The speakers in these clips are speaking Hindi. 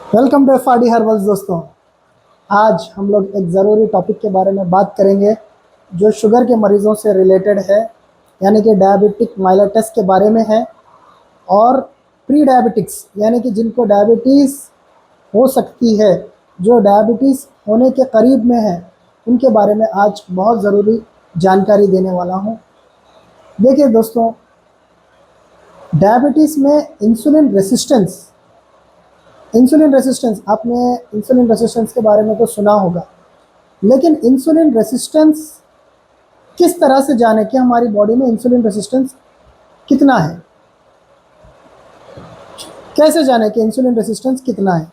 वेलकम टू एफआरडी हर्बल्स दोस्तों। आज हम लोग एक ज़रूरी टॉपिक के बारे में बात करेंगे जो शुगर के मरीज़ों से रिलेटेड है, यानी कि डायबिटिक माइलेटस के बारे में है। और प्री डायबिटिक्स यानी कि जिनको डायबिटीज़ हो सकती है, जो डायबिटीज़ होने के करीब में है, उनके बारे में आज बहुत ज़रूरी जानकारी देने वाला हूँ। देखिए दोस्तों, डायबिटीज़ में इंसुलिन रेसिस्टेंस आपने इंसुलिन रेसिस्टेंस के बारे में तो सुना होगा, लेकिन इंसुलिन रेसिस्टेंस किस तरह से जाने कि हमारी बॉडी में इंसुलिन रेसिस्टेंस कितना है, कैसे जाने कि इंसुलिन रेसिस्टेंस कितना है।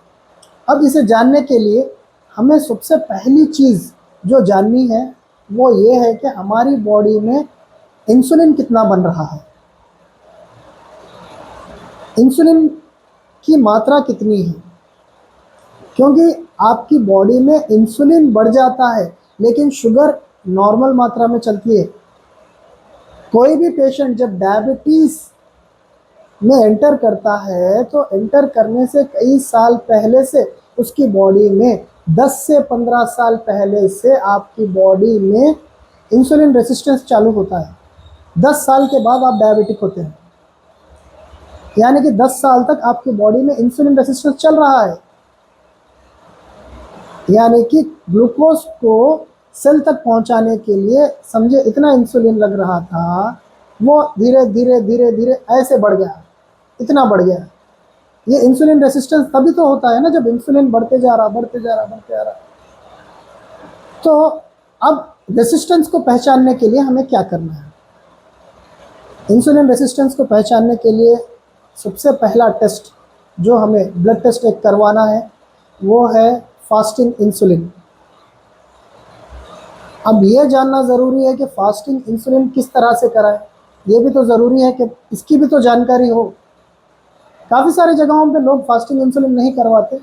अब इसे जानने के लिए हमें सबसे पहली चीज़ जो जाननी है वो ये है कि हमारी बॉडी में इंसुलिन कितना बन रहा है, इंसुलिन की मात्रा कितनी है। क्योंकि आपकी बॉडी में इंसुलिन बढ़ जाता है लेकिन शुगर नॉर्मल मात्रा में चलती है। कोई भी पेशेंट जब डायबिटीज़ में एंटर करता है तो एंटर करने से कई साल पहले से उसकी बॉडी में 10 से 15 साल पहले से आपकी बॉडी में इंसुलिन रेसिस्टेंस चालू होता है। 10 साल के बाद आप डायबिटिक होते हैं, यानी कि 10 साल तक आपकी बॉडी में इंसुलिन रेसिस्टेंस चल रहा है। यानी कि ग्लूकोज को सेल तक पहुंचाने के लिए समझे इतना इंसुलिन लग रहा था, वो धीरे धीरे धीरे धीरे ऐसे बढ़ गया, इतना बढ़ गया। ये इंसुलिन रेसिस्टेंस तभी तो होता है ना, जब इंसुलिन बढ़ते जा रहा बढ़ते जा रहा बढ़ते जा रहा। तो अब रेसिस्टेंस को पहचानने के लिए हमें क्या करना है? इंसुलिन रेसिस्टेंस को पहचानने के लिए सबसे पहला टेस्ट जो हमें ब्लड टेस्ट एक करवाना है वो है फास्टिंग इंसुलिन। अब ये जानना ज़रूरी है कि फास्टिंग इंसुलिन किस तरह से कराएं, ये भी तो ज़रूरी है कि इसकी भी तो जानकारी हो। काफ़ी सारी जगहों पे लोग फास्टिंग इंसुलिन नहीं करवाते,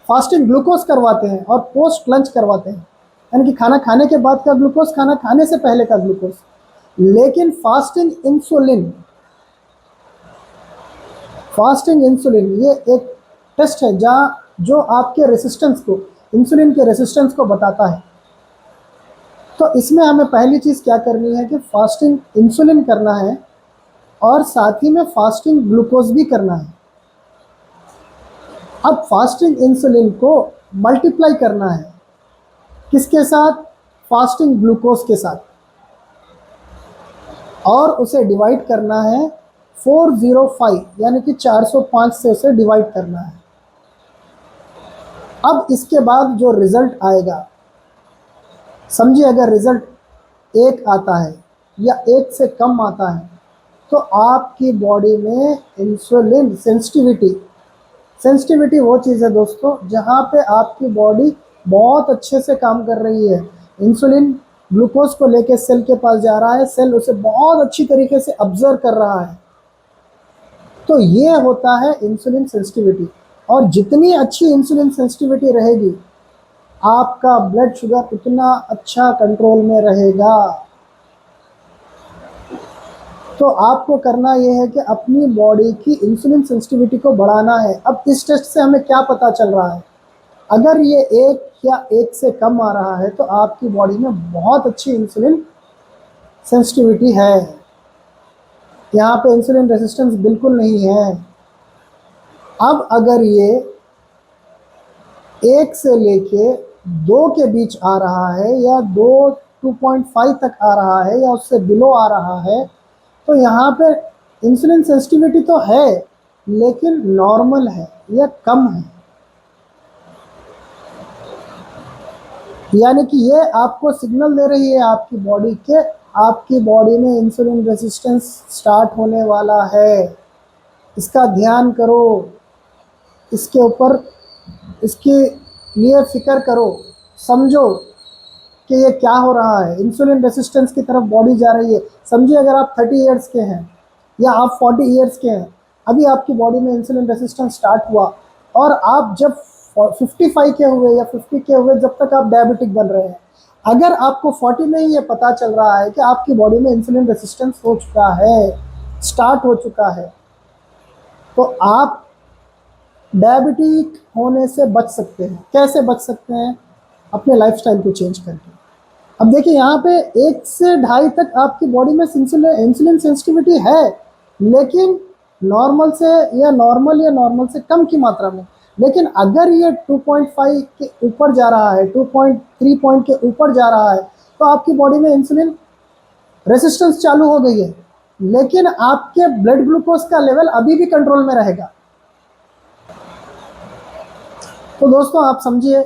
फास्टिंग ग्लूकोज करवाते हैं और पोस्ट लंच करवाते हैं, यानी कि खाना खाने के बाद का ग्लूकोज, खाना खाने से पहले का ग्लूकोज। लेकिन फास्टिंग इंसुलिन ये एक टेस्ट है जहाँ जो आपके रेसिस्टेंस को, इंसुलिन के रेसिस्टेंस को बताता है। तो इसमें हमें पहली चीज़ क्या करनी है कि फास्टिंग इंसुलिन करना है और साथ ही में फास्टिंग ग्लूकोज भी करना है। अब फास्टिंग इंसुलिन को मल्टीप्लाई करना है किसके साथ? फास्टिंग ग्लूकोज के साथ, और उसे डिवाइड करना है 405 यानी कि 405 से उसे डिवाइड करना है। अब इसके बाद जो रिजल्ट आएगा, समझिए अगर रिजल्ट 1 आता है या 1 से कम आता है तो आपकी बॉडी में इंसुलिन सेंसिटिविटी वो चीज़ है दोस्तों जहाँ पे आपकी बॉडी बहुत अच्छे से काम कर रही है। इंसुलिन ग्लूकोज को लेके सेल के पास जा रहा है, सेल उसे बहुत अच्छी तरीके से ऑब्जर्व कर रहा है। तो ये होता है इंसुलिन सेंसिटिविटी। और जितनी अच्छी इंसुलिन सेंसिटिविटी रहेगी आपका ब्लड शुगर उतना अच्छा कंट्रोल में रहेगा। तो आपको करना यह है कि अपनी बॉडी की इंसुलिन सेंसिटिविटी को बढ़ाना है। अब इस टेस्ट से हमें क्या पता चल रहा है? अगर ये 1 या 1 से कम आ रहा है तो आपकी बॉडी में बहुत अच्छी इंसुलिन सेंसिटिविटी है, यहाँ पे इंसुलिन रेसिस्टेंस बिल्कुल नहीं है। अब अगर ये 1 से लेके 2 के बीच आ रहा है या 2.5 तक आ रहा है या उससे बिलो आ रहा है तो यहाँ पे इंसुलिन सेंसिटिविटी तो है लेकिन नॉर्मल है या कम है। यानी कि ये आपको सिग्नल दे रही है आपकी बॉडी के आपकी बॉडी में इंसुलिन रेसिस्टेंस स्टार्ट होने वाला है। इसका ध्यान करो, इसके ऊपर इसके लिए फिक्र करो, समझो कि ये क्या हो रहा है। इंसुलिन रेसिस्टेंस की तरफ बॉडी जा रही है। समझिए अगर आप 30 इयर्स के हैं या आप 40 इयर्स के हैं, अभी आपकी बॉडी में इंसुलिन रेसिस्टेंस स्टार्ट हुआ और आप जब 55 के हुए या 50 के हुए, जब तक आप डायबिटिक बन रहे हैं, अगर आपको 40 में ही ये पता चल रहा है कि आपकी बॉडी में इंसुलिन रेसिस्टेंस हो चुका है, स्टार्ट हो चुका है, तो आप डायबिटिक होने से बच सकते हैं। कैसे बच सकते हैं? अपने लाइफस्टाइल को चेंज करके। अब देखिए यहाँ पे 1 से 2.5 तक आपकी बॉडी में इंसुलिन सेंसिटिविटी है, लेकिन नॉर्मल से कम की मात्रा में। लेकिन अगर ये 2.5 के ऊपर जा रहा है, 2.3 पॉइंट के ऊपर जा रहा है, तो आपकी बॉडी में इंसुलिन रेसिस्टेंस चालू हो गई है, लेकिन आपके ब्लड ग्लूकोज का लेवल अभी भी कंट्रोल में रहेगा। तो दोस्तों आप समझिए,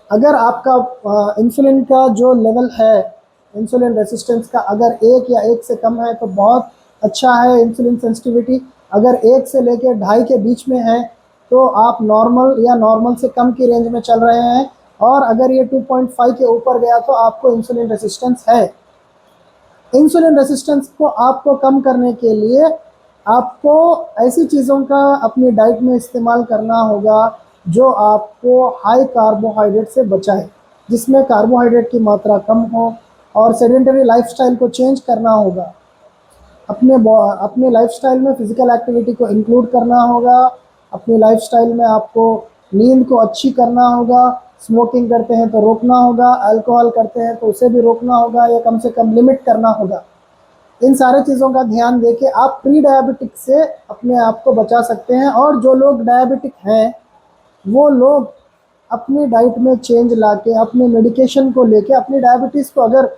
अगर आपका इंसुलिन का जो लेवल है, इंसुलिन रेसिस्टेंस का अगर 1 से कम है तो बहुत अच्छा है इंसुलिन सेंसिटिविटी। अगर 1 से लेकर 2.5 के बीच में है तो आप नॉर्मल या नॉर्मल से कम की रेंज में चल रहे हैं, और अगर ये 2.5 के ऊपर गया तो आपको इंसुलिन रेसिस्टेंस है। इंसुलिन रेसिस्टेंस को आपको कम करने के लिए आपको ऐसी चीज़ों का अपनी डाइट में इस्तेमाल करना होगा जो आपको हाई कार्बोहाइड्रेट से बचाए, जिसमें कार्बोहाइड्रेट की मात्रा कम हो। और सेडेंटरी लाइफस्टाइल को चेंज करना होगा। अपने लाइफस्टाइल में फिजिकल एक्टिविटी को इंक्लूड करना होगा। अपनी लाइफस्टाइल में आपको नींद को अच्छी करना होगा। स्मोकिंग करते हैं तो रोकना होगा, अल्कोहल करते हैं तो उसे भी रोकना होगा या कम से कम लिमिट करना होगा। इन सारे चीज़ों का ध्यान देके आप प्री डायबिटिक से अपने आप को बचा सकते हैं। और जो लोग डायबिटिक हैं वो लोग अपनी डाइट में चेंज लाके, अपने मेडिकेशन को लेके अपनी डायबिटीज़ को, अगर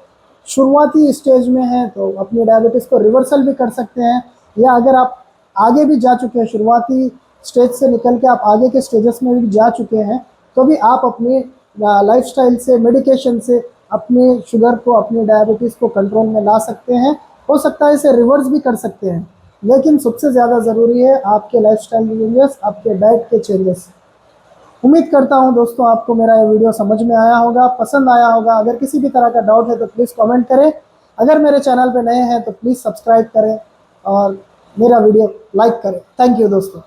शुरुआती स्टेज में है तो अपनी डायबिटीज़ को रिवर्सल भी कर सकते हैं। या अगर आप आगे भी जा चुके हैं, शुरुआती स्टेज से निकल के आप आगे के स्टेजेस में भी जा चुके हैं, तो भी आप अपनी लाइफस्टाइल से, मेडिकेशन से अपने शुगर को, अपनी डायबिटीज़ को कंट्रोल में ला सकते हैं। हो सकता है इसे रिवर्स भी कर सकते हैं, लेकिन सबसे ज़्यादा ज़रूरी है आपके लाइफस्टाइल चेंजेस, आपके डाइट के चेंजेस। उम्मीद करता हूं दोस्तों आपको मेरा ये वीडियो समझ में आया होगा, पसंद आया होगा। अगर किसी भी तरह का डाउट है तो प्लीज़ कमेंट करें। अगर मेरे चैनल पे नए हैं तो प्लीज़ सब्सक्राइब करें और मेरा वीडियो लाइक करें। थैंक यू दोस्तों।